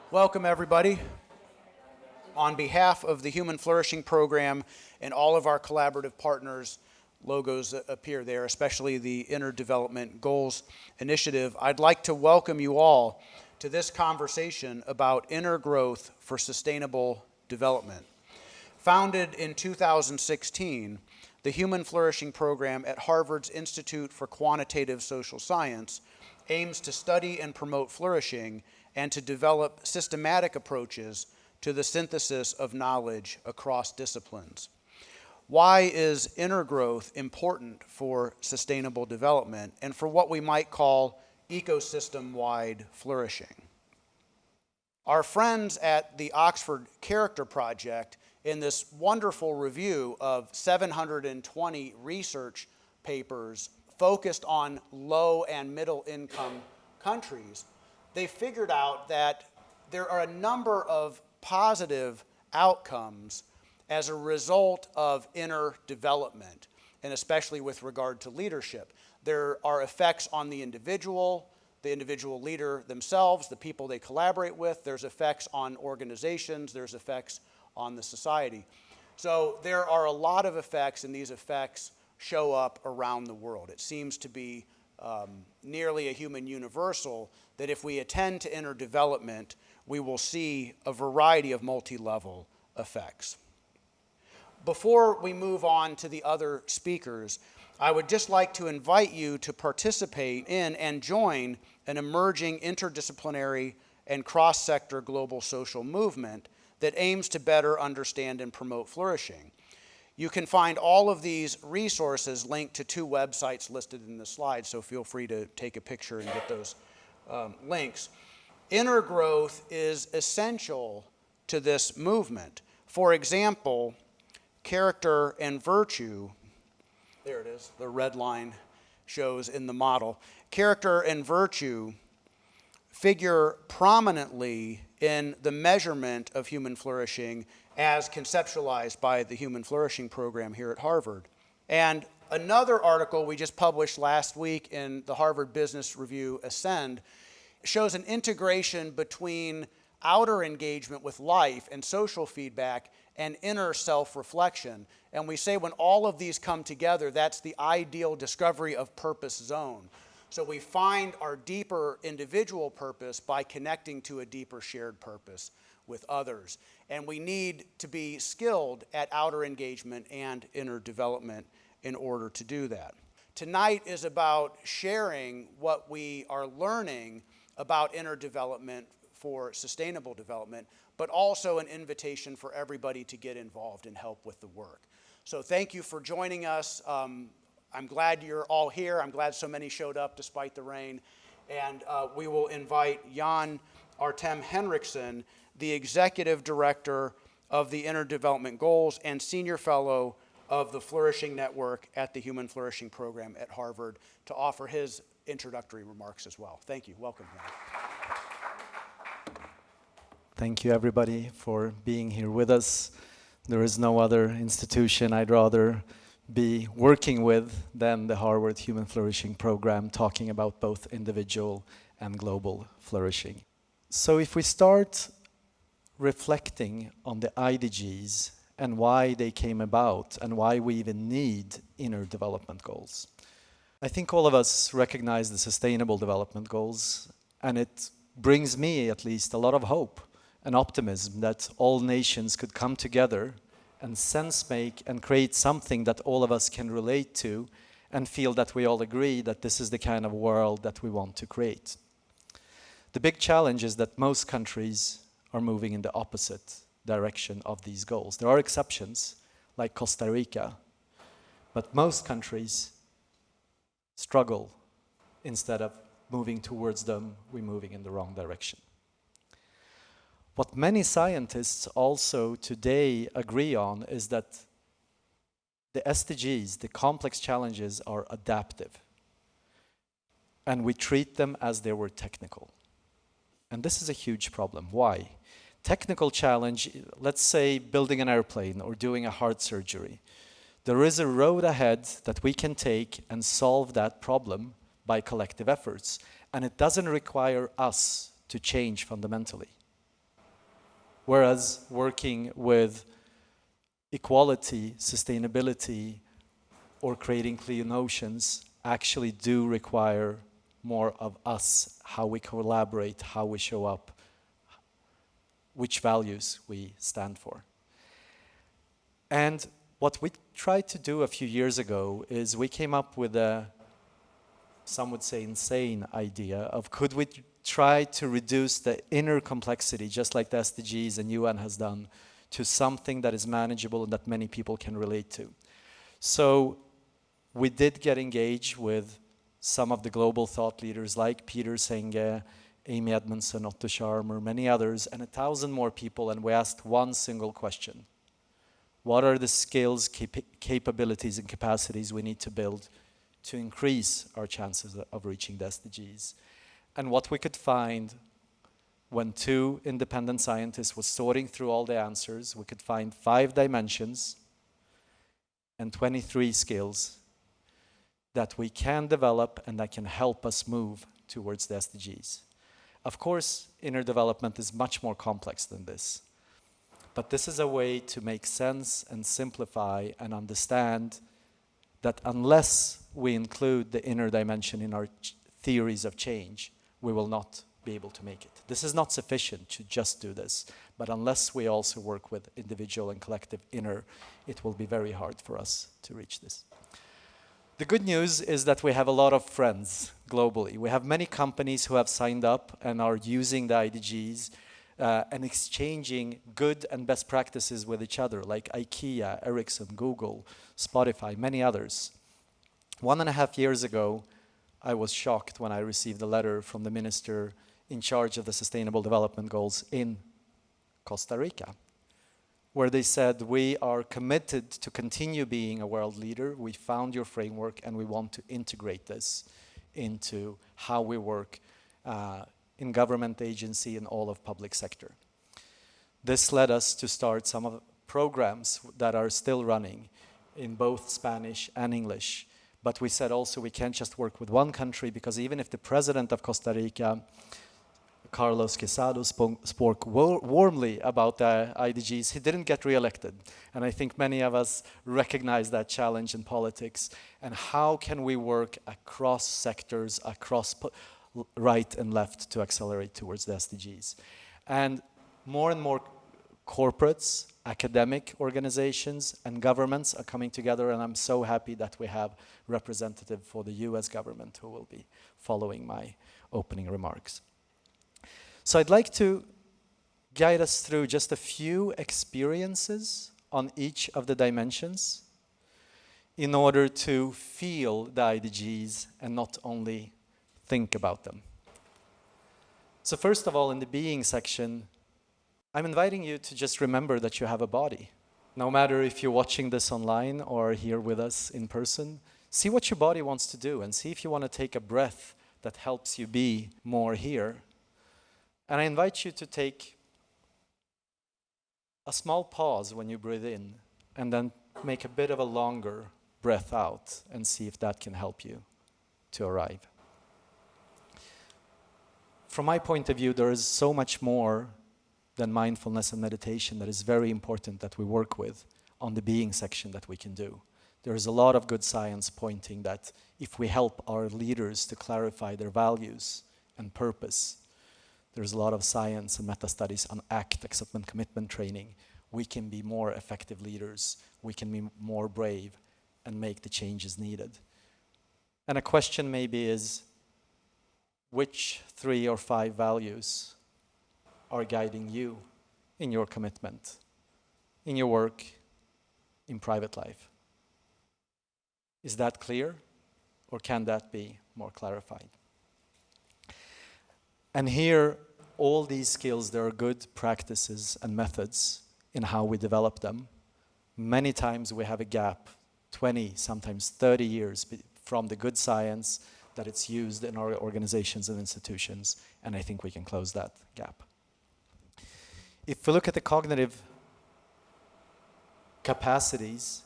Welcome, everybody. On behalf of the Human Flourishing Program and all of our collaborative partners, logos appear there, especially the Inner Development Goals Initiative, I'd like to welcome you all to this conversation about inner growth for sustainable development. Founded in 2016, the Human Flourishing Program at Harvard's Institute for Quantitative Social Science aims to study and promote flourishing and to develop systematic approaches to the synthesis of knowledge across disciplines. Why is inner growth important for sustainable development and for what we might call ecosystem-wide flourishing? Our friends at the Oxford Character Project, in this wonderful review of 720 research papers focused on low and middle income countries, they figured out that there are a number of positive outcomes as a result of inner development, and especially with regard to leadership. There are effects on the individual leader themselves, the people they collaborate with. There's effects on organizations. There's effects on the society. So there are a lot of effects, and these effects show up around the world. It seems to be nearly a human universal that if we attend to inner development, we will see a variety of multi-level effects. Before we move on to the other speakers, I would just like to invite you to participate in and join an emerging interdisciplinary and cross-sector global social movement that aims to better understand and promote flourishing. You can find all of these resources linked to two websites listed in the slide, so feel free to take a picture and get those links. Inner growth is essential to this movement. For example, character and virtue, there it is, the red line shows in the model. Character and virtue figure prominently in the measurement of human flourishing as conceptualized by the Human Flourishing Program here at Harvard. And another article we just published last week in the Harvard Business Review Ascend shows an integration between outer engagement with life and social feedback and inner self-reflection. And we say when all of these come together, that's the ideal discovery of purpose zone. So we find our deeper individual purpose by connecting to a deeper shared purpose with others. And we need to be skilled at outer engagement and inner development in order to do that. Tonight is about sharing what we are learning about inner development for sustainable development, but also an invitation for everybody to get involved and help with the work. So thank you for joining us. I'm glad you're all here. I'm glad so many showed up despite the rain. And we will invite Jan Artem Henriksson, the Executive Director of the Inner Development Goals and Senior Fellow of the Flourishing Network at the Human Flourishing Program at Harvard, to offer his introductory remarks as well. Thank you. Welcome, Jan. Thank you, everybody, for being here with us. There is no other institution I'd rather be working with than the Harvard Human Flourishing Program, talking about both individual and global flourishing. So if we start reflecting on the IDGs and why they came about and why we even need inner development goals. I think all of us recognize the sustainable development goals, and it brings me at least a lot of hope and optimism that all nations could come together and sense make and create something that all of us can relate to and feel that we all agree that this is the kind of world that we want to create. The big challenge is that most countries are moving in the opposite direction of these goals. There are exceptions, like Costa Rica, but most countries struggle. Instead of moving towards them, we're moving in the wrong direction. What many scientists also today agree on is that the SDGs, the complex challenges, are adaptive. And we treat them as they were technical. And this is a huge problem. Why? Technical challenge, let's say building an airplane or doing a heart surgery. There is a road ahead that we can take and solve that problem by collective efforts. And it doesn't require us to change fundamentally. Whereas working with equality, sustainability, or creating clean oceans actually do require more of us, how we collaborate, how we show up, which values we stand for. And what we tried to do a few years ago is we came up with a, some would say insane idea of could we try to reduce the inner complexity, just like the SDGs and UN has done, to something that is manageable and that many people can relate to. So we did get engaged with some of the global thought leaders like Peter Senge, Amy Edmondson, Otto Scharmer, many others, and 1,000 more people, and we asked one single question. What are the skills, capabilities, and capacities we need to build to increase our chances of reaching the SDGs? And what we could find when 2 independent scientists were sorting through all the answers, we could find 5 dimensions and 23 skills that we can develop and that can help us move towards the SDGs. Of course, inner development is much more complex than this. But this is a way to make sense and simplify and understand that unless we include the inner dimension in our theories of change, we will not be able to make it. This is not sufficient to just do this, but unless we also work with individual and collective inner, it will be very hard for us to reach this. The good news is that we have a lot of friends globally. We have many companies who have signed up and are using the IDGs and exchanging good and best practices with each other, like IKEA, Ericsson, Google, Spotify, many others. 1.5 years ago, I was shocked when I received a letter from the minister in charge of the Sustainable Development Goals in Costa Rica, where they said, we are committed to continue being a world leader. We found your framework and we want to integrate this into how we work in government agency and all of public sector. This led us to start some of the programs that are still running in both Spanish and English. But we said also we can't just work with one country, because even if the president of Costa Rica, Carlos Quezado, spoke warmly about the IDGs, he didn't get re-elected. And I think many of us recognize that challenge in politics. And how can we work across sectors, across right and left to accelerate towards the SDGs? And more corporates, academic organizations, and governments are coming together, and I'm so happy that we have representative for the US government who will be following my opening remarks. So I'd like to guide us through just a few experiences on each of the dimensions in order to feel the IDGs and not only think about them. So first of all, in the being section, I'm inviting you to just remember that you have a body. No matter if you're watching this online or here with us in person, see what your body wants to do and see if you want to take a breath that helps you be more here. And I invite you to take a small pause when you breathe in and then make a bit of a longer breath out and see if that can help you to arrive. From my point of view, there is so much more than mindfulness and meditation that is very important that we work with on the being section that we can do. There is a lot of good science pointing that if we help our leaders to clarify their values and purpose, there's a lot of science and meta-studies on ACT, acceptance commitment training. We can be more effective leaders, we can be more brave and make the changes needed. And a question maybe is, which 3 or 5 values are guiding you in your commitment, in your work, in private life? Is that clear, or can that be more clarified? And here, all these skills, there are good practices and methods in how we develop them. Many times we have a gap, 20, sometimes 30 years from the good science that it's used in our organizations and institutions, and I think we can close that gap. If we look at the cognitive capacities,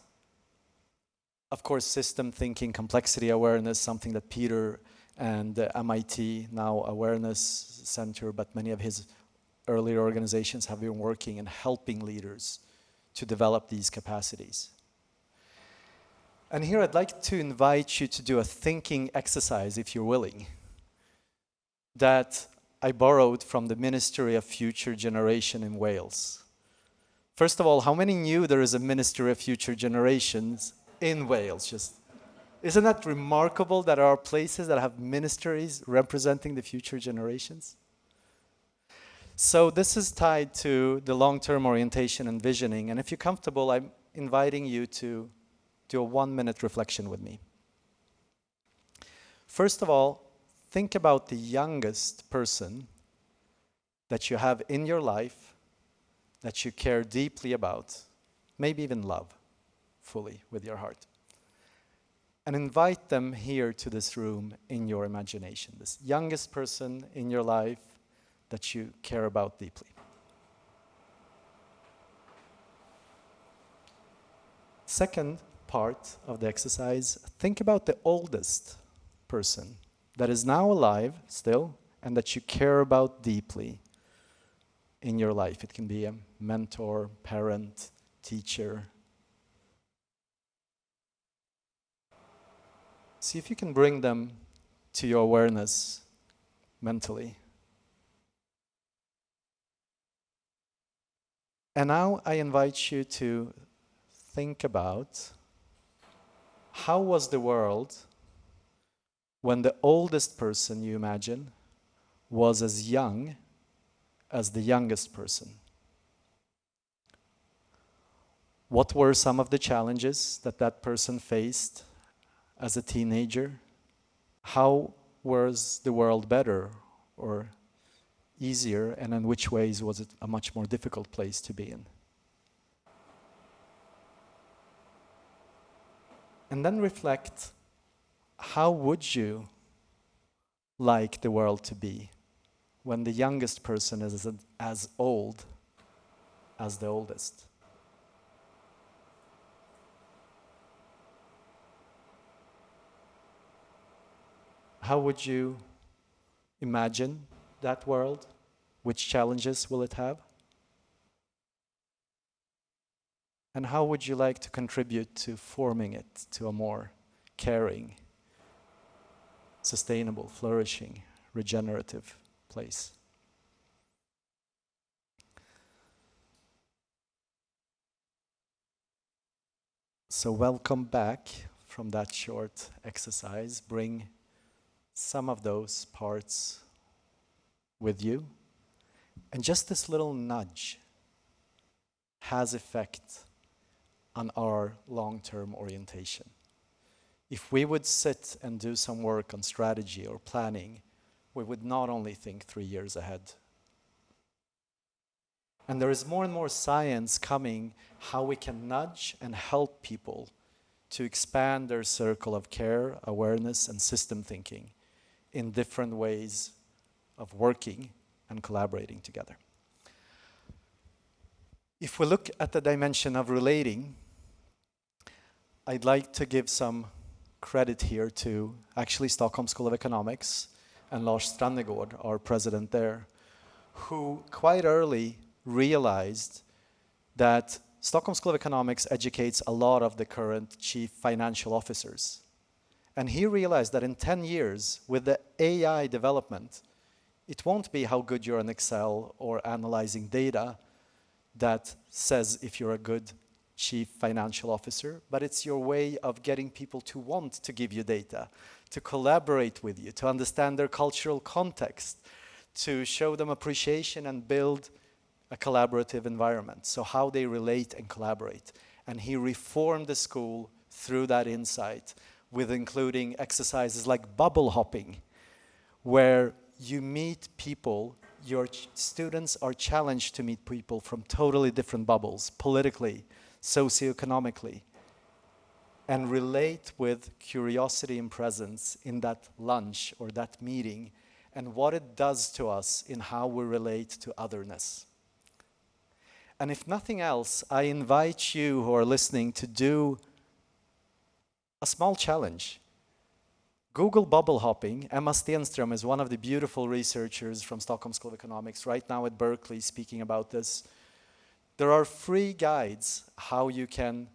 of course, system thinking, complexity awareness, something that Peter and MIT, now Awareness Center, but many of his earlier organizations have been working and helping leaders to develop these capacities. And here I'd like to invite you to do a thinking exercise, if you're willing, that I borrowed from the Ministry of Future Generation in Wales. First of all, how many knew there is a Ministry of Future Generations in Wales? Isn't that remarkable that there are places that have ministries representing the future generations? So this is tied to the long-term orientation and visioning. And if you're comfortable, I'm inviting you to do a 1-minute reflection with me. First of all, think about the youngest person that you have in your life that you care deeply about, maybe even love fully with your heart. And invite them here to this room in your imagination, this youngest person in your life that you care about deeply. Second part of the exercise, think about the oldest person that is now alive still and that you care about deeply in your life. It can be a mentor, parent, teacher. See if you can bring them to your awareness mentally. And now I invite you to think about how was the world when the oldest person you imagine was as young as the youngest person. What were some of the challenges that that person faced as a teenager? How was the world better or easier, and in which ways was it a much more difficult place to be in? And then reflect, how would you like the world to be when the youngest person is as old as the oldest? How would you imagine that world? Which challenges will it have? And how would you like to contribute to forming it to a more caring, sustainable, flourishing, regenerative place? So welcome back from that short exercise. Bring some of those parts with you. And just this little nudge has effect on our long-term orientation. If we would sit and do some work on strategy or planning, we would not only think 3 years ahead. And there is more and more science coming how we can nudge and help people to expand their circle of care, awareness, and system thinking in different ways of working and collaborating together. If we look at the dimension of relating, I'd like to give some credit here to actually Stockholm School of Economics and Lars Strannegård, our president there, who quite early realized that Stockholm School of Economics educates a lot of the current chief financial officers. And he realized that in 10 years, with the AI development, it won't be how good you're in Excel or analyzing data that says if you're a good chief financial officer, but it's your way of getting people to want to give you data, to collaborate with you, to understand their cultural context, to show them appreciation and build a collaborative environment. So how they relate and collaborate. And he reformed the school through that insight, with including exercises like bubble hopping, where you meet people, your students are challenged to meet people from totally different bubbles, politically, socioeconomically, and relate with curiosity and presence in that lunch or that meeting, and what it does to us in how we relate to otherness. And if nothing else, I invite you who are listening to do a small challenge. Google bubble hopping. Emma Stenström is one of the beautiful researchers from Stockholm School of Economics right now at Berkeley speaking about this. There are free guides how you can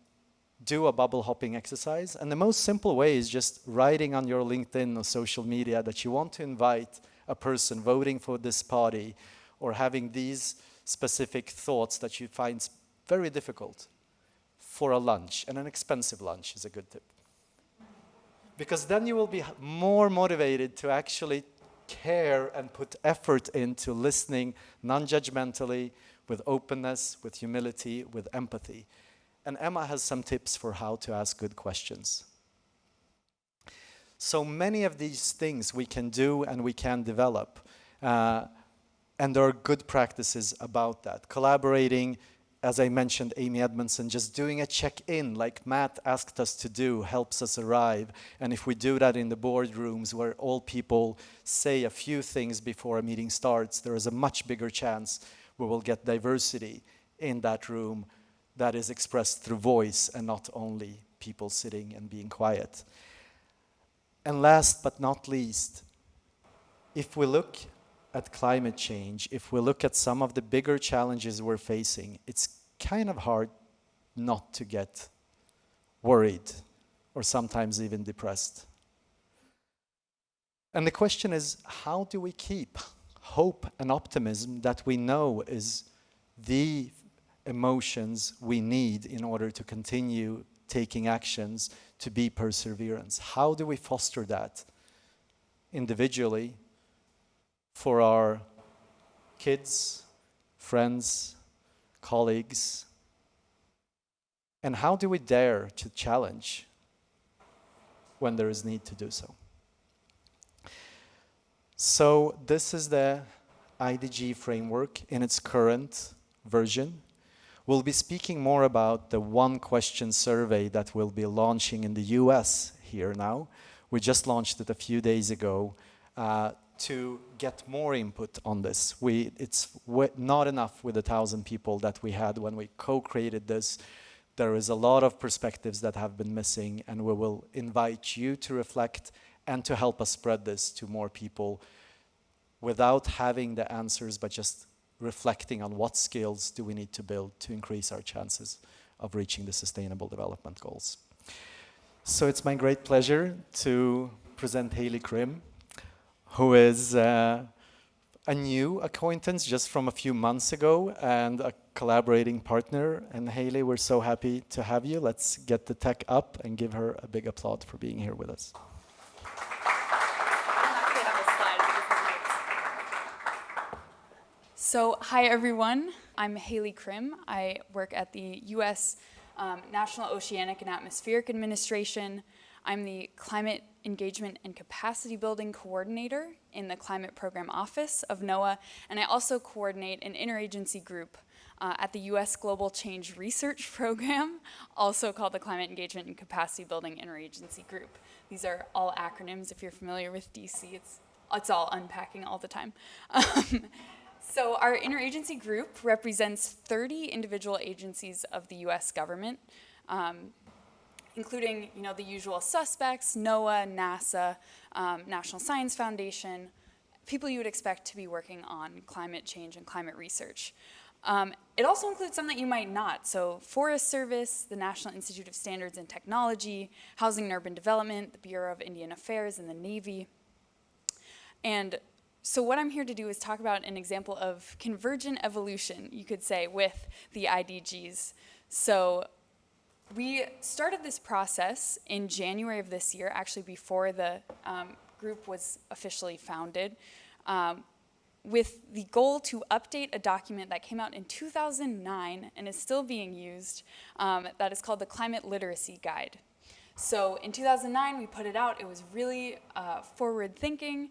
do a bubble hopping exercise, and the most simple way is just writing on your LinkedIn or social media that you want to invite a person voting for this party or having these specific thoughts that you find very difficult for a lunch, and an expensive lunch is a good tip. Because then you will be more motivated to actually care and put effort into listening non-judgmentally, with openness, with humility, with empathy. And Emma has some tips for how to ask good questions. So many of these things we can do and we can develop. And there are good practices about that. Collaborating, as I mentioned, Amy Edmondson, just doing a check-in like Matt asked us to do helps us arrive. And if we do that in the boardrooms where all people say a few things before a meeting starts, there is a much bigger chance we will get diversity in that room that is expressed through voice and not only people sitting and being quiet. And last but not least, if we look at climate change, if we look at some of the bigger challenges we're facing, it's kind of hard not to get worried or sometimes even depressed. And the question is, how do we keep hope and optimism that we know is the emotions we need in order to continue taking actions to be perseverance? How do we foster that individually for our kids, friends, colleagues? And how do we dare to challenge when there is need to do so? So this is the IDG framework in its current version. We'll be speaking more about the One Question Survey that we'll be launching in the US here now. We just launched it a few days ago to get more input on this. It's not enough with 1,000 people that we had when we co-created this. There is a lot of perspectives that have been missing, and we will invite you to reflect and to help us spread this to more people without having the answers, but just reflecting on what skills do we need to build to increase our chances of reaching the Sustainable Development Goals. So it's my great pleasure to present Haley Crim, who is a new acquaintance just from a few months ago and a collaborating partner. And Haley, we're so happy to have you. Let's get the tech up and give her a big applaud for being here with us. So, hi everyone, I'm Haley Crim. I work at the US National Oceanic and Atmospheric Administration. I'm the Climate Engagement and Capacity Building Coordinator in the Climate Program Office of NOAA, and I also coordinate an interagency group at the US Global Change Research Program, also called the Climate Engagement and Capacity Building Interagency Group. These are all acronyms. If you're familiar with DC, it's all unpacking all the time. So our interagency group represents 30 individual agencies of the US government, including the usual suspects, NOAA, NASA, National Science Foundation, people you would expect to be working on climate change and climate research. It also includes some that you might not. So Forest Service, the National Institute of Standards and Technology, Housing and Urban Development, the Bureau of Indian Affairs, and the Navy. And so what I'm here to do is talk about an example of convergent evolution, you could say, with the IDGs. So we started this process in January of this year, actually before the group was officially founded, with the goal to update a document that came out in 2009 and is still being used, that is called the Climate Literacy Guide. So in 2009, we put it out. It was really forward-thinking.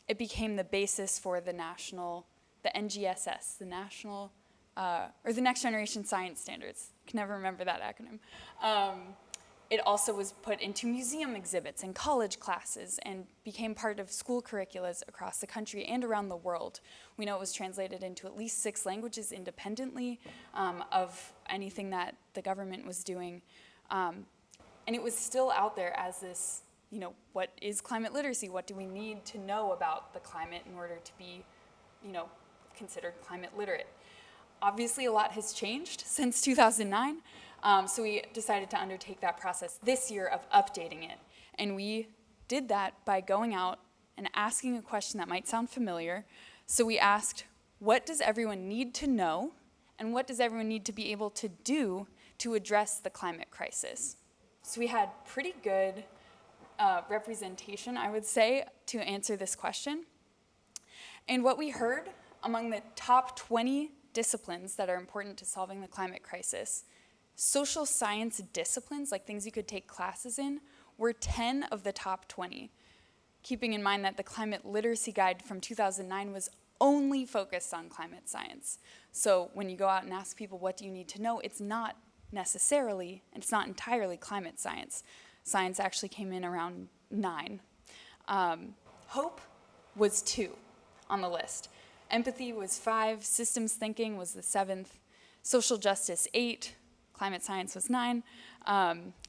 It became the basis for the NGSS, the National, or the Next Generation Science Standards. I can never remember that acronym. It also was put into museum exhibits and college classes and became part of school curricula across the country and around the world. We know it was translated into at least 6 languages independently of anything that the government was doing. And it was still out there as this what is climate literacy? What do we need to know about the climate in order to be, considered climate literate? Obviously, a lot has changed since 2009, so we decided to undertake that process this year of updating it. And we did that by going out and asking a question that might sound familiar. So we asked, what does everyone need to know, and what does everyone need to be able to do to address the climate crisis? So we had pretty good representation, I would say, to answer this question. And what we heard among the top 20 disciplines that are important to solving the climate crisis, social science disciplines, like things you could take classes in, were 10 of the top 20. Keeping in mind that the climate literacy guide from 2009 was only focused on climate science. So when you go out and ask people, what do you need to know? It's not necessarily, and it's not entirely climate science. Science actually came in around 9. Hope was 2 on the list. Empathy was 5, systems thinking was the 7th, social justice 8, climate science was 9,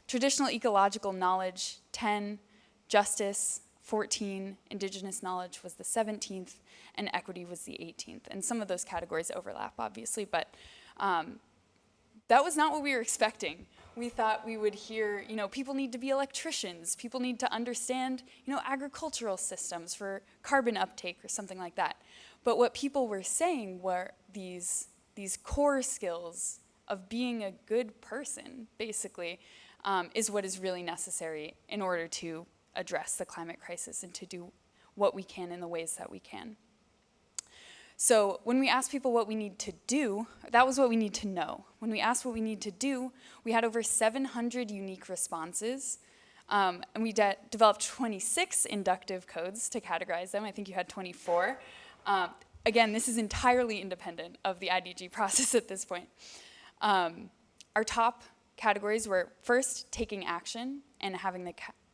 traditional ecological knowledge 10, justice 14, indigenous knowledge was the 17th, and equity was the 18th. And some of those categories overlap, obviously, but that was not what we were expecting. We thought we would hear, people need to be electricians, people need to understand, agricultural systems for carbon uptake or something like that. But what people were saying were these core skills of being a good person, basically, is what is really necessary in order to address the climate crisis and to do what we can in the ways that we can. So when we asked people what we need to do, that was what we need to know. When we asked what we need to do, we had over 700 unique responses, and we developed 26 inductive codes to categorize them. I think you had 24. Again, this is entirely independent of the IDG process at this point. Our top categories were first, taking action and having the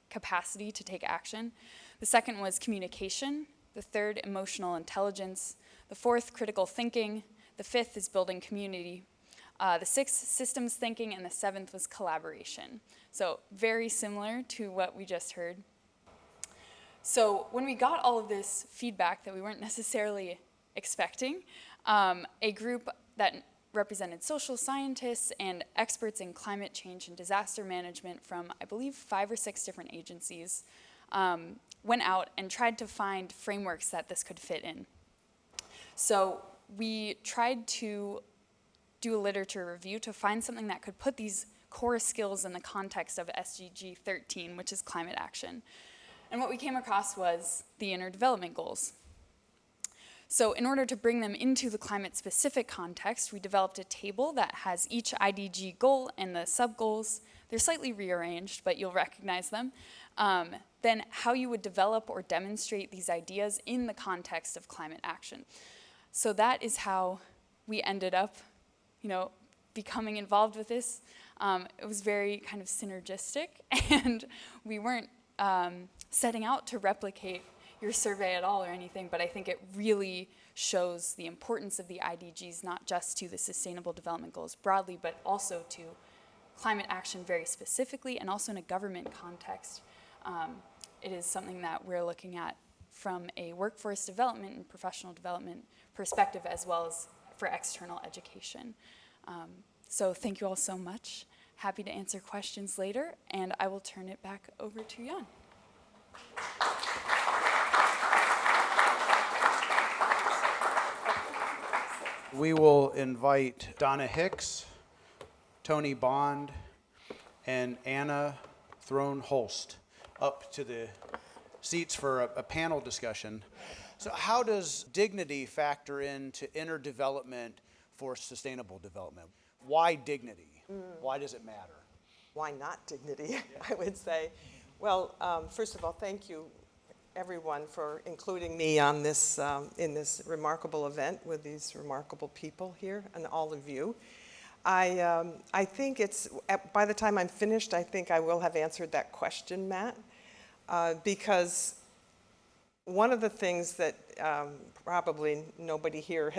capacity to take action. The second was communication. The third, emotional intelligence. The fourth, critical thinking. The fifth is building community. The sixth, systems thinking, and the seventh was collaboration. So very similar to what we just heard. So when we got all of this feedback that we weren't necessarily expecting, a group that represented social scientists and experts in climate change and disaster management from, I believe, 5 or 6 different agencies went out and tried to find frameworks that this could fit in. So we tried to do a literature review to find something that could put these core skills in the context of SDG 13, which is climate action. And what we came across was the Inner Development Goals. So in order to bring them into the climate-specific context, we developed a table that has each IDG goal and the sub-goals. They're slightly rearranged, but you'll recognize them. Then how you would develop or demonstrate these ideas in the context of climate action. So that is how we ended up, becoming involved with this. It was very kind of synergistic, and we weren't setting out to replicate your survey at all or anything, but I think it really shows the importance of the IDGs, not just to the Sustainable Development Goals broadly, but also to climate action very specifically, and also in a government context. It is something that we're looking at from a workforce development and professional development perspective, as well as for external education. So thank you all so much. Happy to answer questions later, and I will turn it back over to Jan. We will invite Donna Hicks, Tony Bond, and Anna Throne-Holst up to the seats for a panel discussion. So how does dignity factor into inner development for sustainable development? Why dignity? Why does it matter? Why not dignity, I would say. Well, first of all, thank you, everyone, for including me on this in this remarkable event with these remarkable people here, and all of you. I think it's, by the time I'm finished, I think I will have answered that question, Matt, because one of the things that probably nobody here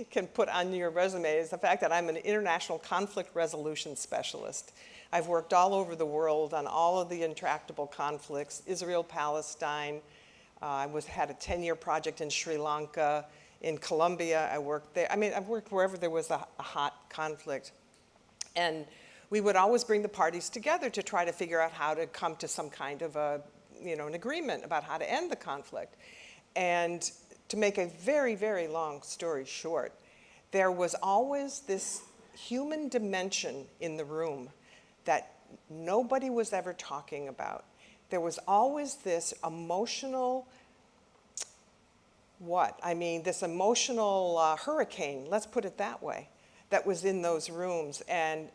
can put on your resume is the fact that I'm an international conflict resolution specialist. I've worked all over the world on all of the intractable conflicts, Israel, Palestine. I had a 10-year project in Sri Lanka. In Colombia, I worked there. I mean, I've worked wherever there was a hot conflict. And we would always bring the parties together to try to figure out how to come to some kind of an agreement about how to end the conflict. And to make a very, very long story short, there was always this human dimension in the room that nobody was ever talking about. There was always this emotional, this emotional hurricane, let's put it that way, that was in those rooms. And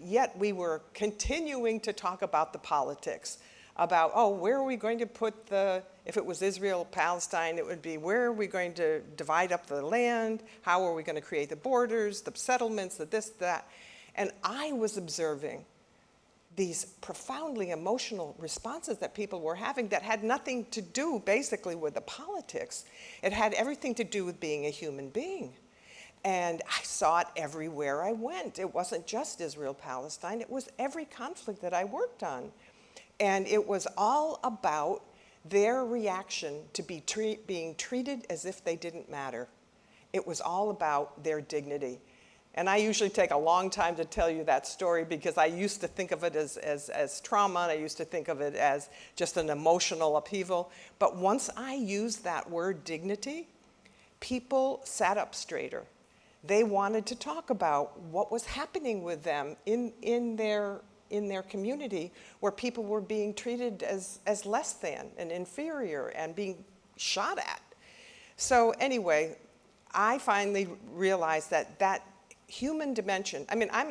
yet we were continuing to talk about the politics, about, where are we going to put if it was Israel, Palestine, it would be, where are we going to divide up the land? How are we going to create the borders, the settlements, the this, that? And I was observing these profoundly emotional responses that people were having that had nothing to do basically with the politics. It had everything to do with being a human being. And I saw it everywhere I went. It wasn't just Israel, Palestine, it was every conflict that I worked on. And it was all about their reaction to being treated as if they didn't matter. It was all about their dignity. And I usually take a long time to tell you that story because I used to think of it as trauma, and I used to think of it as just an emotional upheaval. But once I used that word dignity, people sat up straighter. They wanted to talk about what was happening with them in their community, where people were being treated as less than and inferior and being shot at. So anyway, I finally realized that human dimension,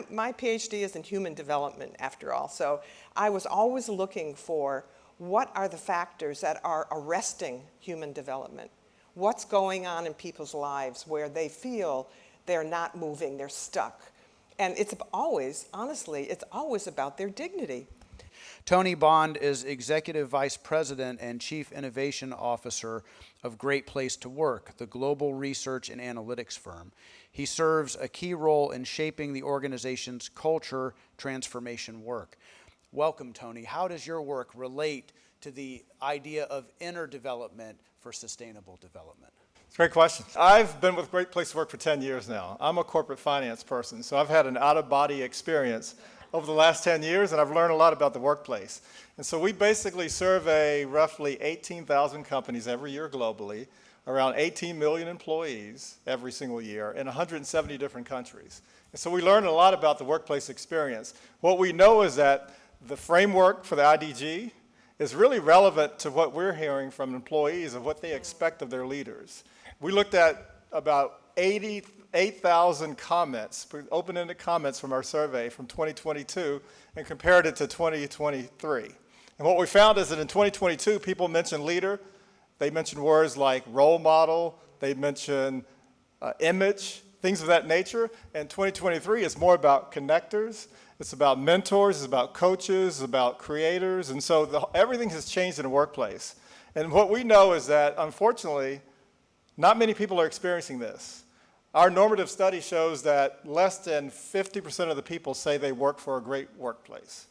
my PhD is in human development after all, so I was always looking for what are the factors that are arresting human development? What's going on in people's lives where they feel they're not moving, they're stuck? And it's always, honestly, it's always about their dignity. Tony Bond is Executive Vice President and Chief Innovation Officer of Great Place to Work, the global research and analytics firm. He serves a key role in shaping the organization's culture transformation work. Welcome, Tony. How does your work relate to the idea of inner development for sustainable development? It's a great question. I've been with Great Place to Work for 10 years now. I'm a corporate finance person, so I've had an out-of-body experience over the last 10 years, and I've learned a lot about the workplace. And so we basically survey roughly 18,000 companies every year globally, around 18 million employees every single year in 170 different countries. And so we learn a lot about the workplace experience. What we know is that the framework for the IDG is really relevant to what we're hearing from employees of what they expect of their leaders. We looked at about 88,000 comments, open-ended comments from our survey from 2022 and compared it to 2023. And what we found is that in 2022, people mentioned leader. They mentioned words like role model. They mentioned image, things of that nature. And 2023 is more about connectors. It's about mentors. It's about coaches. It's about creators. And so everything has changed in the workplace. And what we know is that, unfortunately, not many people are experiencing this. Our normative study shows that less than 50% of the people say they work for a great workplace.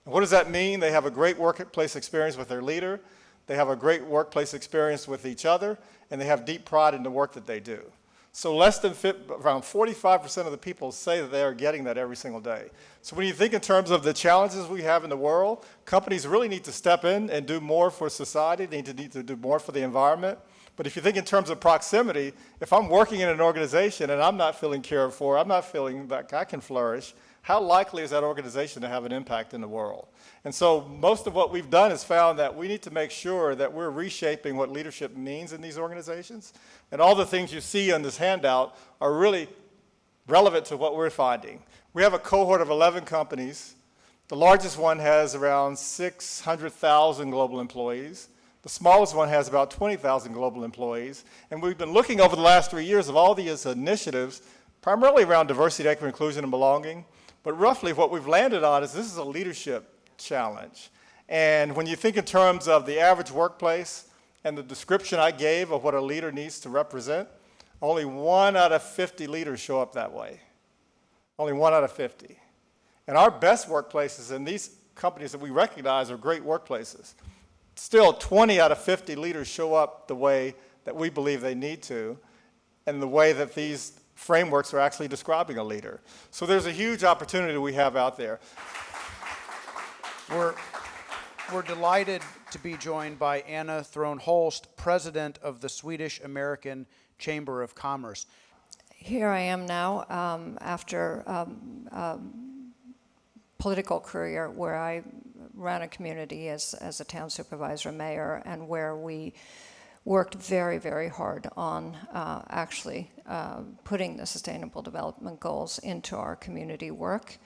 And what does that mean? They have a great workplace experience with their leader, they have a great workplace experience with each other, and they have deep pride in the work that they do. So around 45% of the people say that they are getting that every single day. So when you think in terms of the challenges we have in the world, companies really need to step in and do more for society. They need to do more for the environment. But if you think in terms of proximity, if I'm working in an organization and I'm not feeling cared for, I'm not feeling like I can flourish, how likely is that organization to have an impact in the world? And so most of what we've done is found that we need to make sure that we're reshaping what leadership means in these organizations. And all the things you see on this handout are really relevant to what we're finding. We have a cohort of 11 companies. The largest one has around 600,000 global employees. The smallest one has about 20,000 global employees. And we've been looking over the last 3 years of all these initiatives, primarily around diversity, equity, inclusion, and belonging. But roughly what we've landed on is this is a leadership challenge. And when you think in terms of the average workplace, and the description I gave of what a leader needs to represent, only 1 out of 50 leaders show up that way. Only 1 out of 50. And our best workplaces, and these companies that we recognize are great workplaces, still 20 out of 50 leaders show up the way that we believe they need to, and the way that these frameworks are actually describing a leader. So there's a huge opportunity we have out there. We're delighted to be joined by Anna Throne-Holst, president of the Swedish-American Chamber of Commerce. Here I am now after political career where I ran a community as a town supervisor, mayor, and where we worked very, very hard on actually putting the Sustainable Development Goals into our community work,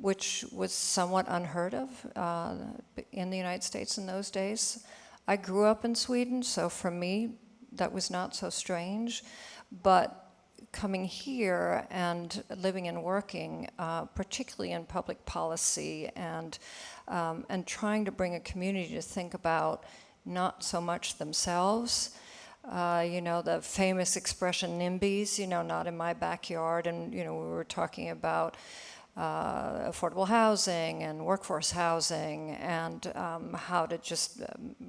which was somewhat unheard of in the United States in those days. I grew up in Sweden, so for me, that was not so strange, but coming here and living and working, particularly in public policy, and trying to bring a community to think about not so much themselves. You know, the famous expression NIMBYs, you know, not in my backyard, and you know, we were talking about affordable housing and workforce housing, and how to just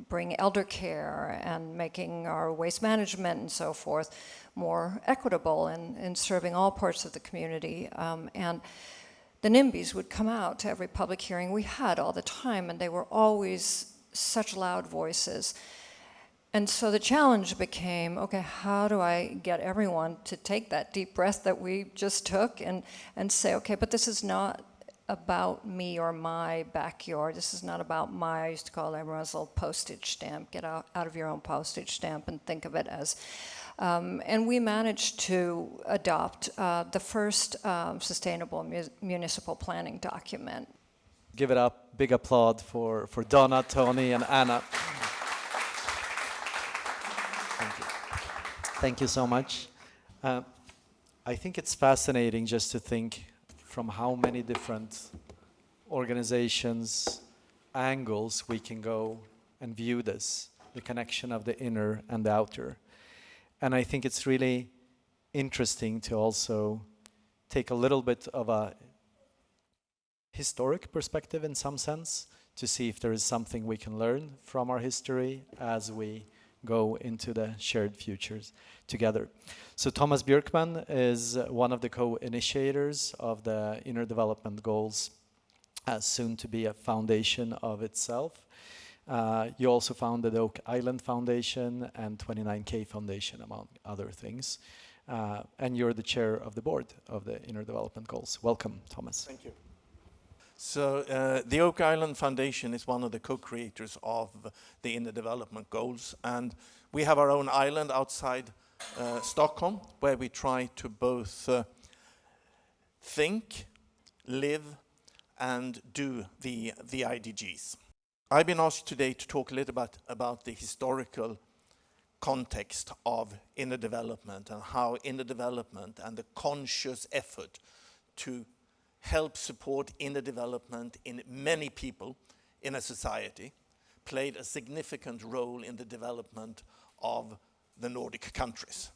bring elder care and making our waste management and so forth more equitable and serving all parts of the community. And the NIMBYs would come out to every public hearing we had all the time, and they were always such loud voices. And so the challenge became, okay, how do I get everyone to take that deep breath that we just took and say, okay, but this is not about me or my backyard. This is not about my, I used to call it everyone's little postage stamp. Get out of your own postage stamp and think of it as, and we managed to adopt the first sustainable municipal planning document. Give it up, big applaud for Donna, Tony, and Anna. Thank you so much. I think it's fascinating just to think from how many different organizations, angles we can go and view this, the connection of the inner and the outer. And I think it's really interesting to also take a little bit of a historic perspective in some sense, to see if there is something we can learn from our history as we go into the shared futures together. So Tomas Bjorkman is one of the co-initiators of the Inner Development Goals, soon to be a foundation of itself. You also founded the Oak Island Foundation and 29K Foundation, among other things. And you're the chair of the board of the Inner Development Goals. Welcome, Tomas. Thank you. So the Oak Island Foundation is one of the co-creators of the Inner Development Goals, and we have our own island outside Stockholm, where we try to both think, live, and do the IDGs. I've been asked today to talk a little bit about the historical context of inner development and how inner development and the conscious effort to help support inner development in many people in a society played a significant role in the development of the Nordic countries.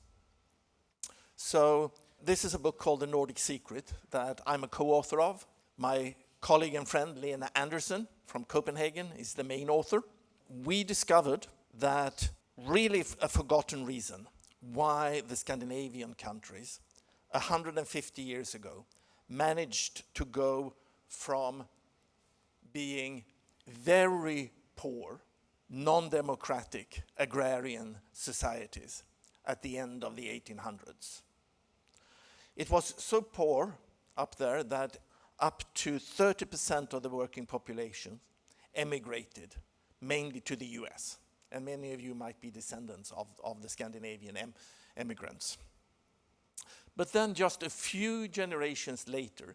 So this is a book called The Nordic Secret that I'm a co-author of. My colleague and friend Lena Andersson from Copenhagen is the main author. We discovered that really a forgotten reason why the Scandinavian countries 150 years ago managed to go from being very poor, non-democratic agrarian societies at the end of the 1800s. It was so poor up there that up to 30% of the working population emigrated, mainly to the US. And many of you might be descendants of the Scandinavian immigrants. But then just a few generations later,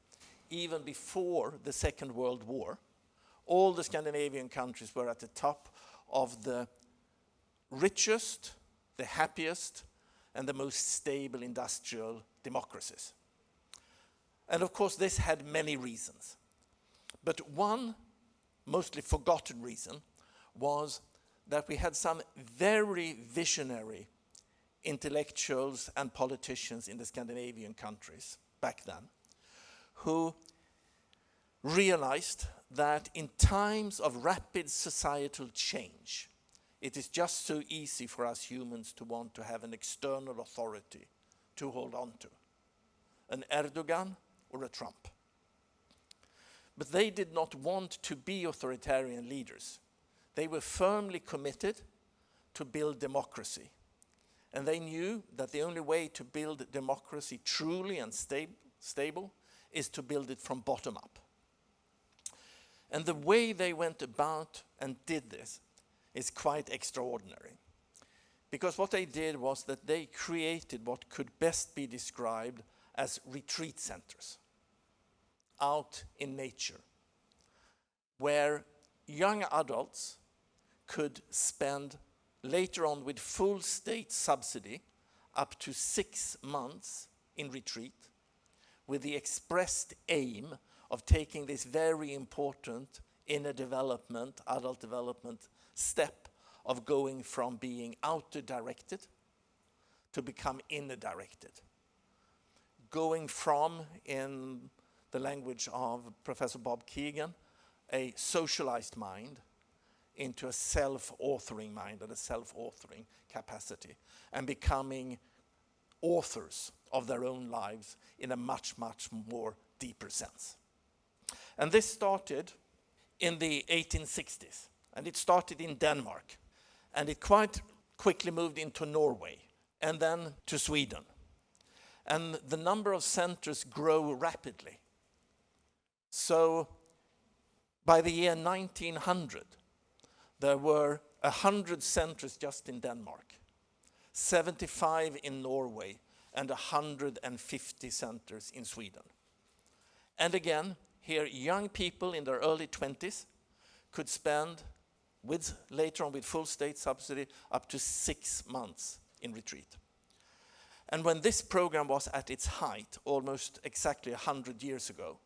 even before the Second World War, all the Scandinavian countries were at the top of the richest, the happiest, and the most stable industrial democracies. And of course, this had many reasons. But one mostly forgotten reason was that we had some very visionary intellectuals and politicians in the Scandinavian countries back then who realized that in times of rapid societal change, it is just so easy for us humans to want to have an external authority to hold on to, an Erdogan or a Trump. But they did not want to be authoritarian leaders. They were firmly committed to build democracy. And they knew that the only way to build democracy truly and stable is to build it from bottom up. And the way they went about and did this is quite extraordinary. Because what they did was that they created what could best be described as retreat centers out in nature, where young adults could spend later on with full state subsidy up to 6 months in retreat, with the expressed aim of taking this very important inner development, adult development step of going from being outer directed to become inner directed. Going from, in the language of Professor Bob Keegan, a socialized mind into a self-authoring mind and a self-authoring capacity, and becoming authors of their own lives in a much, much more deeper sense. And this started in the 1860s, and it started in Denmark, and it quite quickly moved into Norway, and then to Sweden. And the number of centers grow rapidly. So by the year 1900, there were 100 centers just in Denmark, 75 in Norway, and 150 centers in Sweden. And again, here young people in their early 20s could spend, later on with full state subsidy, up to 6 months in retreat. And when this program was at its height, almost exactly 100 years ago,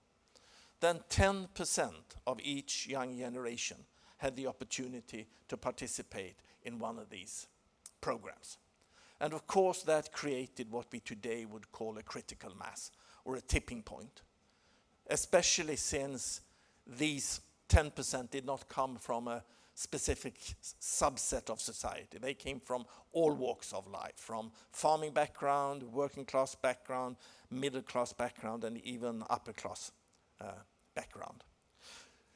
then 10% of each young generation had the opportunity to participate in one of these programs. And of course that created what we today would call a critical mass, or a tipping point, especially since these 10% did not come from a specific subset of society. They came from all walks of life, from farming background, working class background, middle class background, and even upper class background.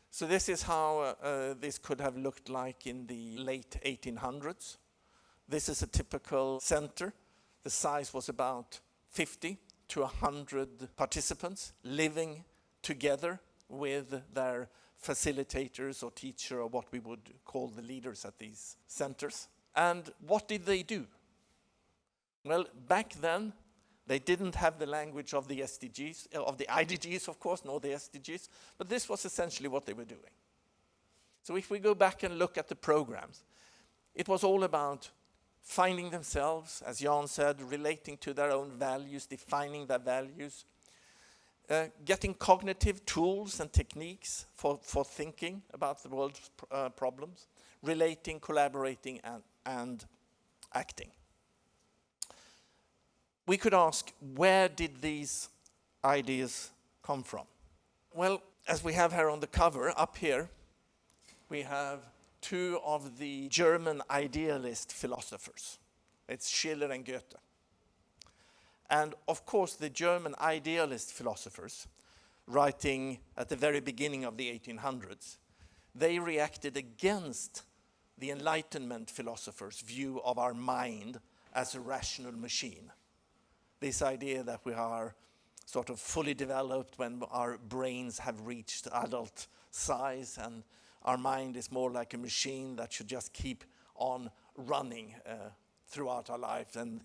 So this is how this could have looked like in the late 1800s. This is a typical center. The size was about 50 to 100 participants living together with their facilitators or teacher, or what we would call the leaders at these centers. And what did they do? Well, back then, they didn't have the language of the SDGs, of the IDGs, of course, nor the SDGs, but this was essentially what they were doing. So if we go back and look at the programs, it was all about finding themselves, as Jan said, relating to their own values, defining their values, getting cognitive tools and techniques for thinking about the world's problems, relating, collaborating, and acting. We could ask, where did these ideas come from? Well, as we have here on the cover, up here, we have two of the German idealist philosophers. It's Schiller and Goethe. And of course, the German idealist philosophers, writing at the very beginning of the 1800s, they reacted against the Enlightenment philosophers' view of our mind as a rational machine. This idea that we are sort of fully developed when our brains have reached adult size, and our mind is more like a machine that should just keep on running throughout our life and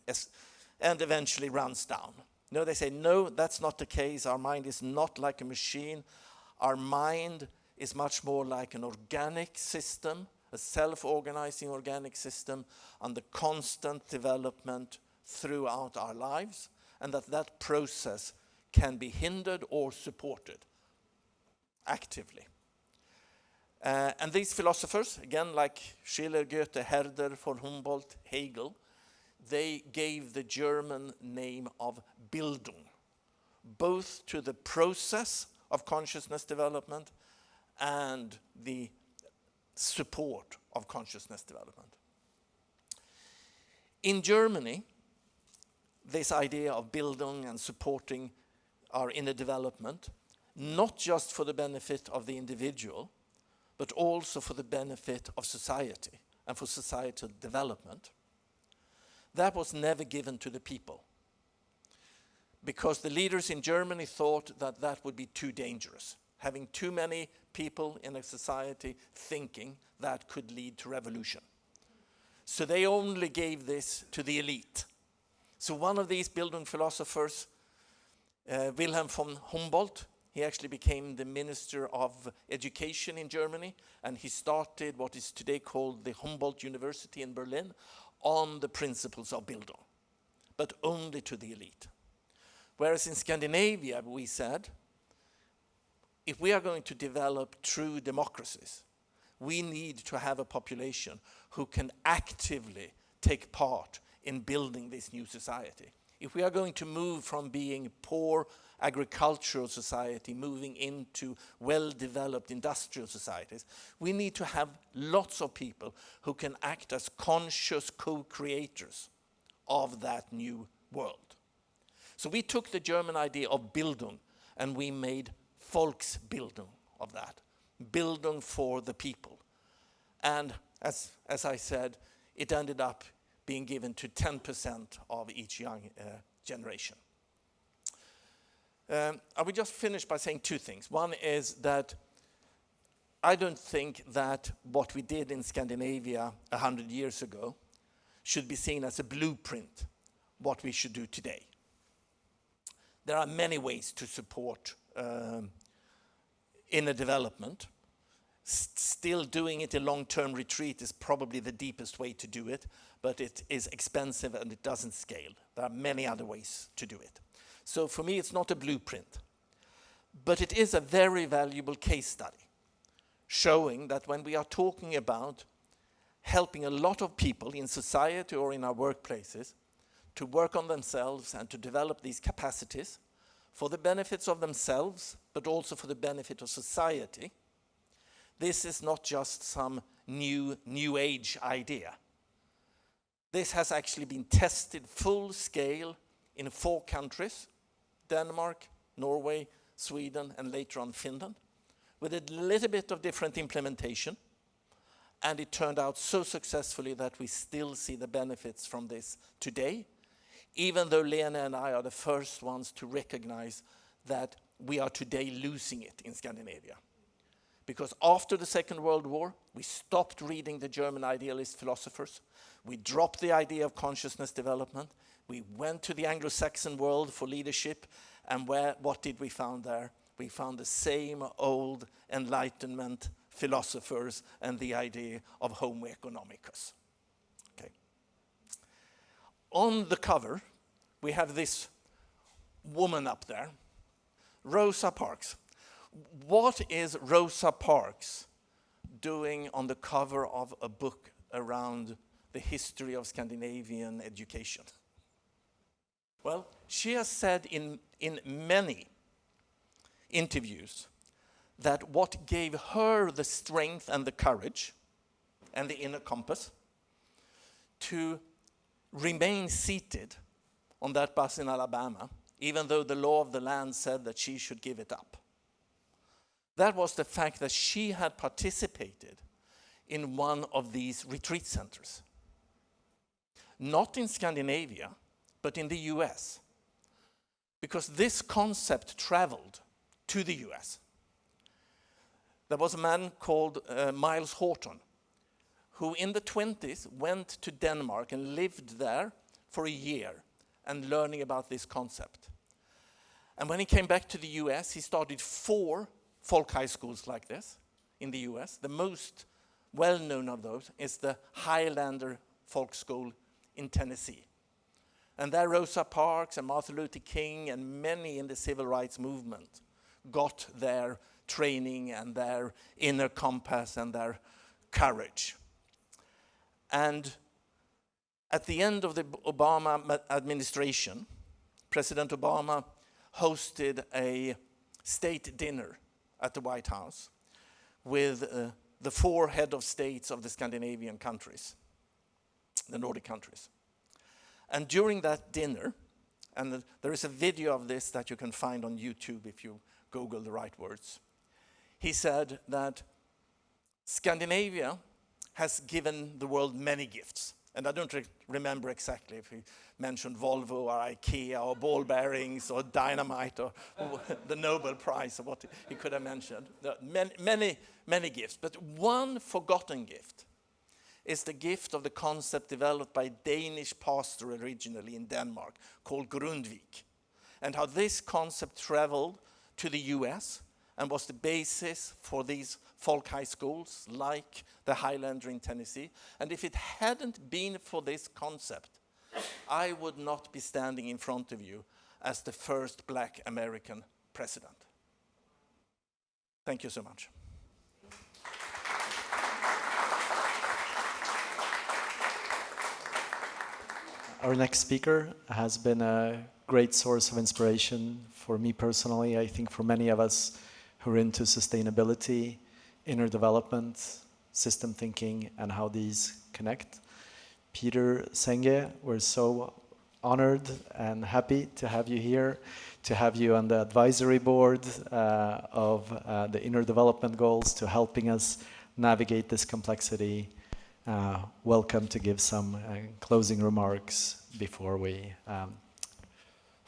eventually runs down. No, they say, no, that's not the case. Our mind is not like a machine. Our mind is much more like an organic system, a self-organizing organic system under constant development throughout our lives, and that process can be hindered or supported actively. And these philosophers, again, like Schiller, Goethe, Herder, von Humboldt, Hegel, they gave the German name of Bildung, both to the process of consciousness development and the support of consciousness development. In Germany, this idea of Bildung and supporting our inner development, not just for the benefit of the individual, but also for the benefit of society and for societal development, that was never given to the people, because the leaders in Germany thought that that would be too dangerous. Having too many people in a society thinking that could lead to revolution. So they only gave this to the elite. So one of these Bildung philosophers, Wilhelm von Humboldt, he actually became the Minister of Education in Germany, and he started what is today called the Humboldt University in Berlin on the principles of Bildung, but only to the elite. Whereas in Scandinavia, we said, if we are going to develop true democracies, we need to have a population who can actively take part in building this new society. If we are going to move from being poor agricultural society, moving into well-developed industrial societies, we need to have lots of people who can act as conscious co-creators of that new world. So we took the German idea of Bildung and we made Volksbildung of that. Bildung for the people. And as I said, it ended up being given to 10% of each young generation. I will just finish by saying two things. One is that I don't think that what we did in Scandinavia 100 years ago should be seen as a blueprint, what we should do today. There are many ways to support inner development. Still doing it in long-term retreat is probably the deepest way to do it, but it is expensive and it doesn't scale. There are many other ways to do it. So for me, it's not a blueprint, but it is a very valuable case study, showing that when we are talking about helping a lot of people in society or in our workplaces to work on themselves and to develop these capacities for the benefits of themselves, but also for the benefit of society, this is not just some new age idea. This has actually been tested full scale in 4 countries, Denmark, Norway, Sweden, and later on Finland, with a little bit of different implementation. And it turned out so successfully that we still see the benefits from this today, even though Lena and I are the first ones to recognize that we are today losing it in Scandinavia. Because after the Second World War, we stopped reading the German idealist philosophers. We dropped the idea of consciousness development. We went to the Anglo-Saxon world for leadership. And what did we find there? We found the same old Enlightenment philosophers and the idea of Homo economicus. Okay. On the cover, we have this woman up there, Rosa Parks. What is Rosa Parks doing on the cover of a book around the history of Scandinavian education? Well, she has said in many interviews that what gave her the strength and the courage and the inner compass to remain seated on that bus in Alabama, even though the law of the land said that she should give it up, that was the fact that she had participated in one of these retreat centers. Not in Scandinavia, but in the US. Because this concept traveled to the US. There was a man called Miles Horton, who in the 20s went to Denmark and lived there for a year and learning about this concept. And when he came back to the US, he started 4 folk high schools like this in the US. The most well-known of those is the Highlander Folk School in Tennessee. And there Rosa Parks and Martin Luther King and many in the civil rights movement got their training and their inner compass and their courage. And at the end of the Obama administration, President Obama hosted a state dinner at the White House with the 4 head of states of the Scandinavian countries, the Nordic countries. And during that dinner, and there is a video of this that you can find on YouTube if you Google the right words, he said that Scandinavia has given the world many gifts. And I don't remember exactly if he mentioned Volvo or IKEA or ball bearings or dynamite or the Nobel Prize or what he could have mentioned. There are many gifts. But one forgotten gift is the gift of the concept developed by a Danish pastor originally in Denmark called Grundtvig. And how this concept traveled to the US and was the basis for these folk high schools like the Highlander in Tennessee. And if it hadn't been for this concept, I would not be standing in front of you as the first black American president. Thank you so much. Our next speaker has been a great source of inspiration for me personally, I think for many of us who are into sustainability, inner development, system thinking, and how these connect. Peter Senge, we're so honored and happy to have you here, to have you on the advisory board of the inner development goals, to helping us navigate this complexity. Welcome to give some closing remarks before we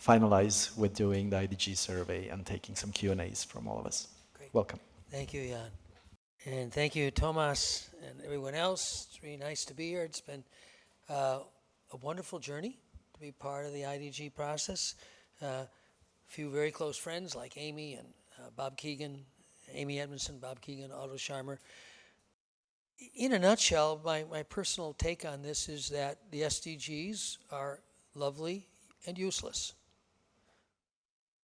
finalize with doing the IDG survey and taking some Q&As from all of us. Great. Welcome. Thank you, Jan. And thank you, Tomas, and everyone else. It's really nice to be here. It's been a wonderful journey to be part of the IDG process. A few very close friends like Amy and Bob Keegan, Amy Edmondson, Bob Keegan, Otto Scharmer. In a nutshell, my personal take on this is that the SDGs are lovely and useless.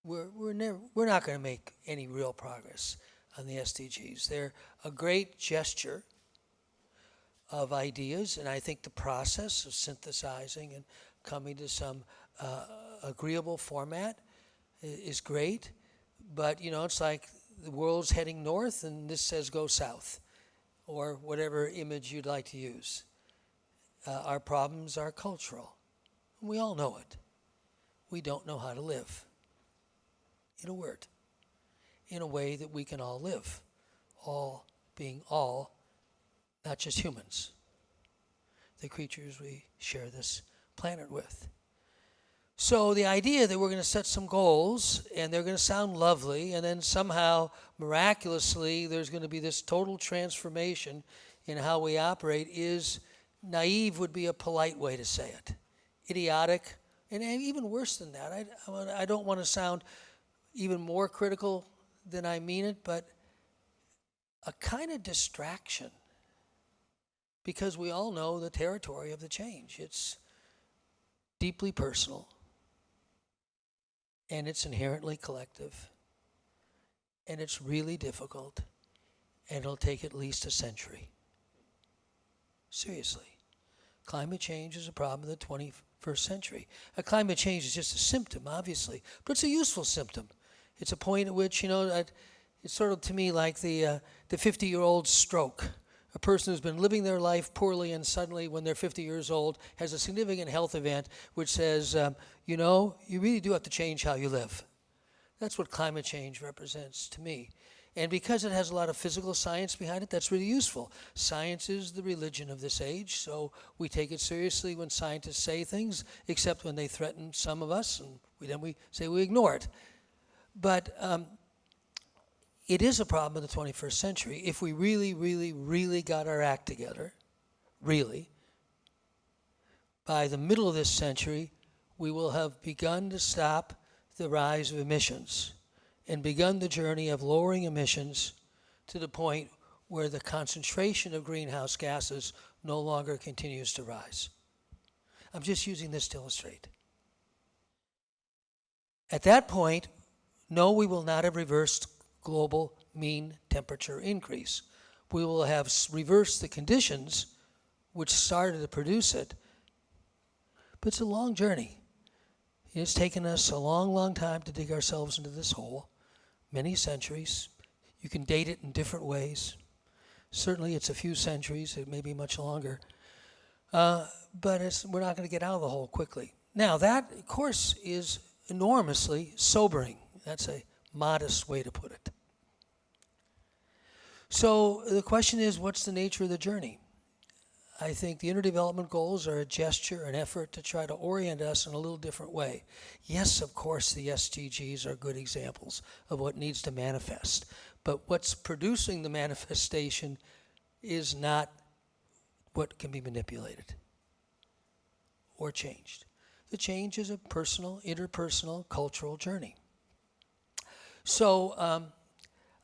We're not going to make any real progress on the SDGs. They're a great gesture of ideas, and I think the process of synthesizing and coming to some agreeable format is great. But, you know, it's like the world's heading north and this says go south, or whatever image you'd like to use. Our problems are cultural. We all know it. We don't know how to live. In a word, in a way that we can all live, all being all, not just humans, the creatures we share this planet with. So the idea that we're going to set some goals and they're going to sound lovely, and then somehow miraculously there's going to be this total transformation in how we operate is naive, would be a polite way to say it. Idiotic, and even worse than that. I don't want to sound even more critical than I mean it, but a kind of distraction, because we all know the territory of the change. It's deeply personal, and it's inherently collective, and it's really difficult, and it'll take at least a century. Seriously. Climate change is a problem of the 21st century. Climate change is just a symptom, obviously, but it's a useful symptom. It's a point at which, you know, it's sort of to me like the 50-year-old stroke. A person who's been living their life poorly and suddenly when they're 50 years old has a significant health event which says, you know, you really do have to change how you live. That's what climate change represents to me. And because it has a lot of physical science behind it, that's really useful. Science is the religion of this age, so we take it seriously when scientists say things, except when they threaten some of us, and then we say we ignore it. But it is a problem of the 21st century. If we really, really, really got our act together, really, by the middle of this century, we will have begun to stop the rise of emissions and begun the journey of lowering emissions to the point where the concentration of greenhouse gases no longer continues to rise. I'm just using this to illustrate. At that point, no, we will not have reversed global mean temperature increase. We will have reversed the conditions which started to produce it, but it's a long journey. It's taken us a long, long time to dig ourselves into this hole, many centuries. You can date it in different ways. Certainly it's a few centuries, it may be much longer, but we're not going to get out of the hole quickly. Now that, of course, is enormously sobering. That's a modest way to put it. So the question is, what's the nature of the journey? I think the interdevelopment goals are a gesture, an effort to try to orient us in a little different way. Yes, of course, the SDGs are good examples of what needs to manifest, but what's producing the manifestation is not what can be manipulated or changed. The change is a personal, interpersonal, cultural journey. So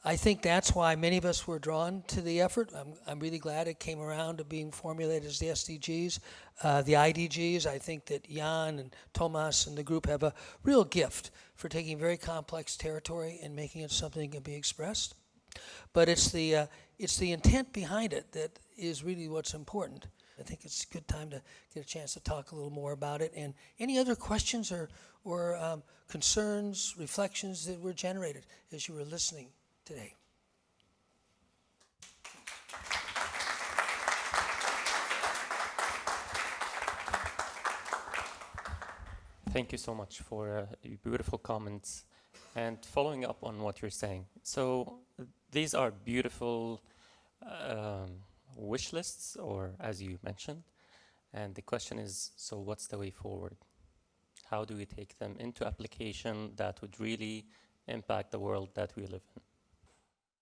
I think that's why many of us were drawn to the effort. I'm really glad it came around to being formulated as the SDGs. The IDGs, I think that Jan and Tomas and the group have a real gift for taking very complex territory and making it something that can be expressed. But it's the intent behind it that is really what's important. I think it's a good time to get a chance to talk a little more about it. And any other questions or concerns, reflections that were generated as you were listening today? Thank you so much for your beautiful comments. And following up on what you're saying, so these are beautiful wish lists, or as you mentioned, and the question is, so what's the way forward? How do we take them into application that would really impact the world that we live in?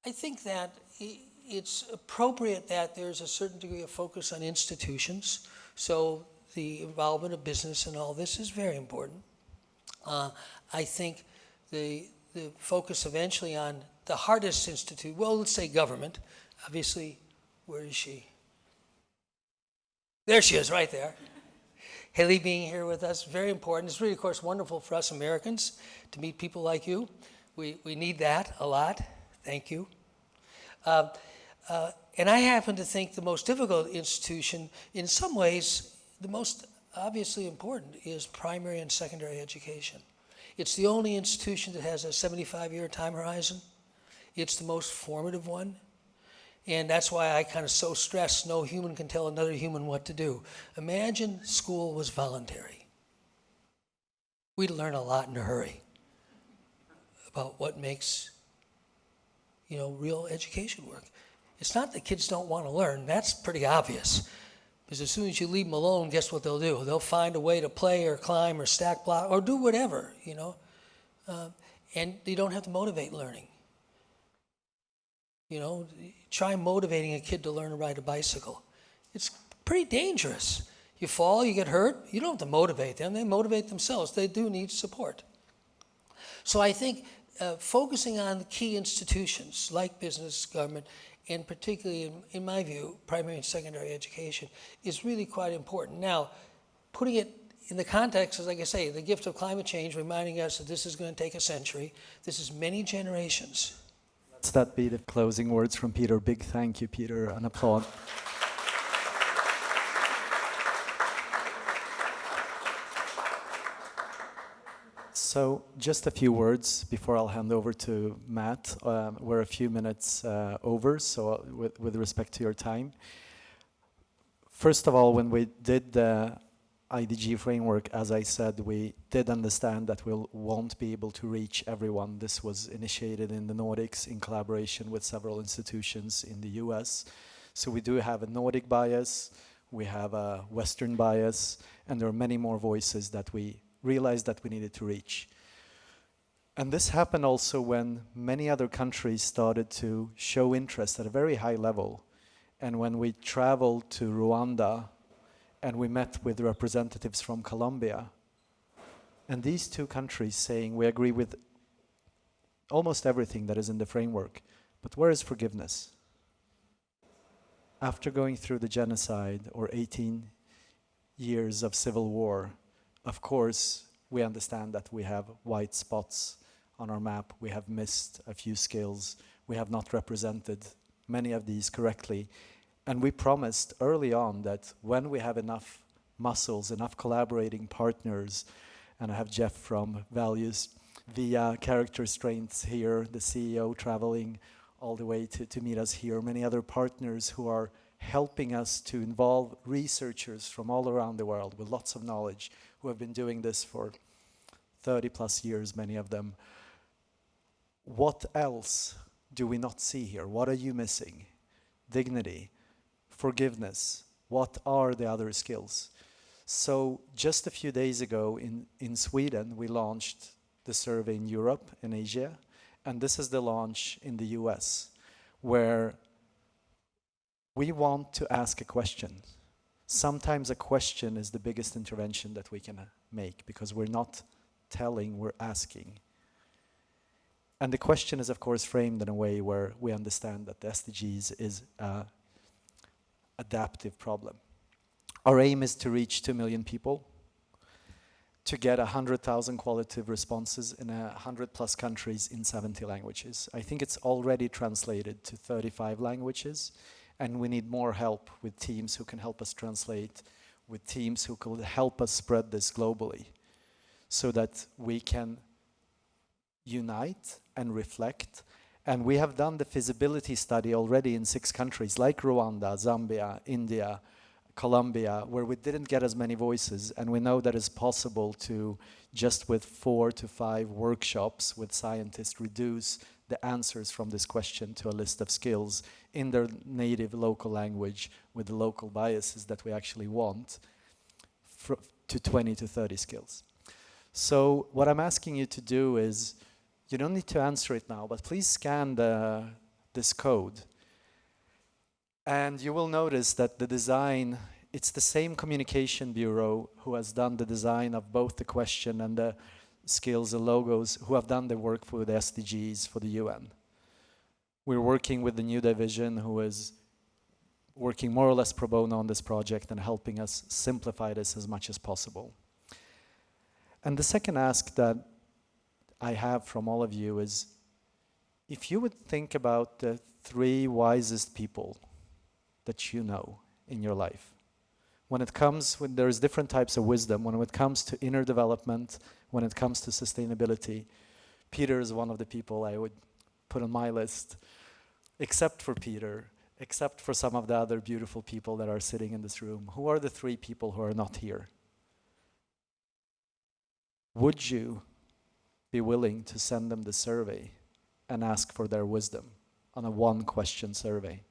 I think that it's appropriate that there's a certain degree of focus on institutions. So the involvement of business and all this is very important. I think the focus eventually on the hardest institute, well, let's say government. Obviously, where is she? There she is, right there. Haley being here with us, very important. It's really, of course, wonderful for us Americans to meet people like you. We need that a lot. Thank you. And I happen to think the most difficult institution, in some ways, the most obviously important, is primary and secondary education. It's the only institution that has a 75-year time horizon. It's the most formative one. And that's why I kind of so stress no human can tell another human what to do. Imagine school was voluntary. We'd learn a lot in a hurry about what makes, real education work. It's not that kids don't want to learn. That's pretty obvious. Because as soon as you leave them alone, guess what they'll do? They'll find a way to play or climb or stack block or do whatever, and you don't have to motivate learning. Try motivating a kid to learn to ride a bicycle. It's pretty dangerous. You fall, you get hurt, you don't have to motivate them. They motivate themselves. They do need support. So I think focusing on the key institutions like business, government, and particularly, in my view, primary and secondary education is really quite important. Now, putting it in the context, as like I say, the gift of climate change, reminding us that this is going to take a century. This is many generations. Let's that be the closing words from Peter. Big thank you, Peter. An applause. So just a few words before I'll hand over to Matt. We're a few minutes over, so with respect to your time. First of all, when we did the IDG framework, as I said, we did understand that we won't be able to reach everyone. This was initiated in the Nordics in collaboration with several institutions in the US. So we do have a Nordic bias, we have a Western bias, and there are many more voices that we realized that we needed to reach. And this happened also when many other countries started to show interest at a very high level. And when we traveled to Rwanda and we met with representatives from Colombia, and these two countries saying, we agree with almost everything that is in the framework, but where is forgiveness? After going through the genocide or 18 years of civil war, of course, we understand that we have white spots on our map. We have missed a few skills. we have not represented many of these correctly. And we promised early on that when we have enough muscles, enough collaborating partners, and I have Jeff from Values via Character Strengths here, the CEO traveling all the way to meet us here, many other partners who are helping us to involve researchers from all around the world with lots of knowledge who have been doing this for 30 plus years, many of them. What else do we not see here? What are you missing? Dignity, forgiveness. What are the other skills? So just a few days ago in Sweden, we launched the survey in Europe and Asia, and this is the launch in the US, where we want to ask a question. Sometimes a question is the biggest intervention that we can make, because we're not telling, we're asking. And the question is, of course, framed in a way where we understand that the SDGs is an adaptive problem. Our aim is to reach 2 million people, to get 100,000 qualitative responses in 100 plus countries in 70 languages. I think it's already translated to 35 languages, and we need more help with teams who can help us translate, with teams who could help us spread this globally, so that we can unite and reflect. And we have done the feasibility study already in 6 countries, like Rwanda, Zambia, India, Colombia, where we didn't get as many voices, and we know that it's possible to, just with 4 to 5 workshops with scientists, reduce the answers from this question to a list of skills in their native local language with the local biases that we actually want, to 20 to 30 skills. So what I'm asking you to do is, you don't need to answer it now, but please scan this code. And you will notice that the design, it's the same communication bureau who has done the design of both the question and the skills and logos, who have done the work for the SDGs for the UN. We're working with the new division who is working more or less pro bono on this project and helping us simplify this as much as possible. And the second ask that I have from all of you is, if you would think about the 3 wisest people that you know in your life. When there's different types of wisdom, when it comes to inner development, when it comes to sustainability, Peter is one of the people I would put on my list, except for Peter, except for some of the other beautiful people that are sitting in this room. Who are the 3 people who are not here? Would you be willing to send them the survey and ask for their wisdom on a 1-question survey?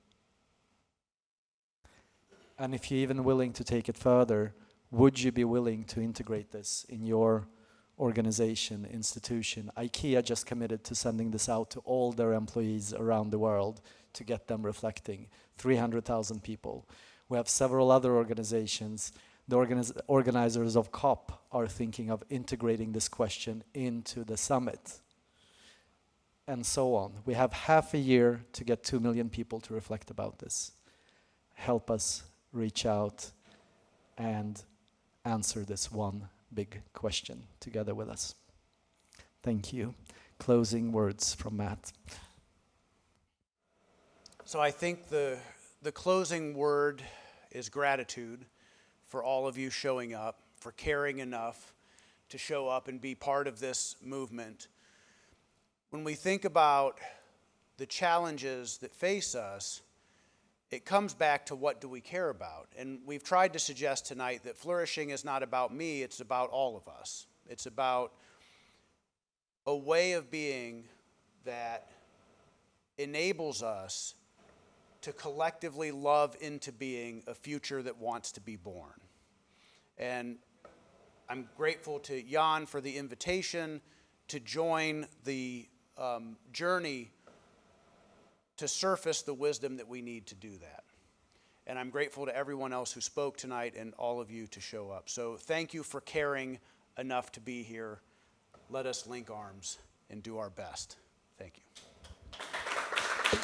And if you're even willing to take it further, would you be willing to integrate this in your organization, institution? IKEA just committed to sending this out to all their employees around the world to get them reflecting. 300,000 people. We have several other organizations. The organizers of COP are thinking of integrating this question into the summit, and so on. We have half a year to get 2 million people to reflect about this. Help us reach out and answer this one big question together with us. Thank you. Closing words from Matt. So I think the closing word is gratitude for all of you showing up, for caring enough to show up and be part of this movement. When we think about the challenges that face us, it comes back to what do we care about. And we've tried to suggest tonight that flourishing is not about me, it's about all of us. It's about a way of being that enables us to collectively love into being a future that wants to be born. And I'm grateful to Jan for the invitation to join the journey to surface the wisdom that we need to do that. And I'm grateful to everyone else who spoke tonight and all of you to show up. So thank you for caring enough to be here. Let us link arms and do our best. Thank you.